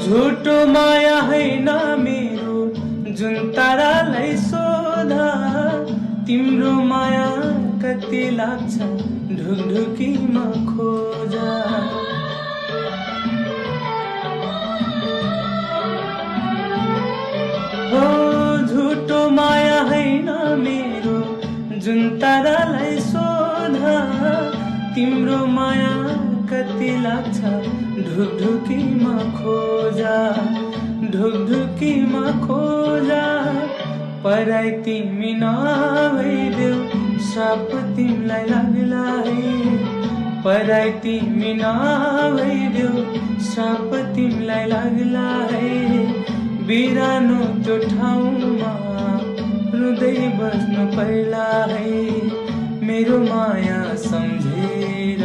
झुटो माया हैन मेरो जुन तारालाई सोधा, तिम्रो माया कति लाग्छ ढुकढुकीमा खोजा। हो झुटो माया हैन मेरो जुन तारालाई सोधा, तिम्रो माया कति लाग्छ ढुकढुकीमा खोजा, ढुकढुकीमा खोजा। पराई तिमी नभइदेऊ श्राप तिमीलाई लाग्ला है, पराई तिमी नभइदेऊ श्राप तिमीलाई लाग्ला है। बिरानो त्यो ठाउँमा रुँदै बस्नु पर्ला है, मेरो माया सम्झेर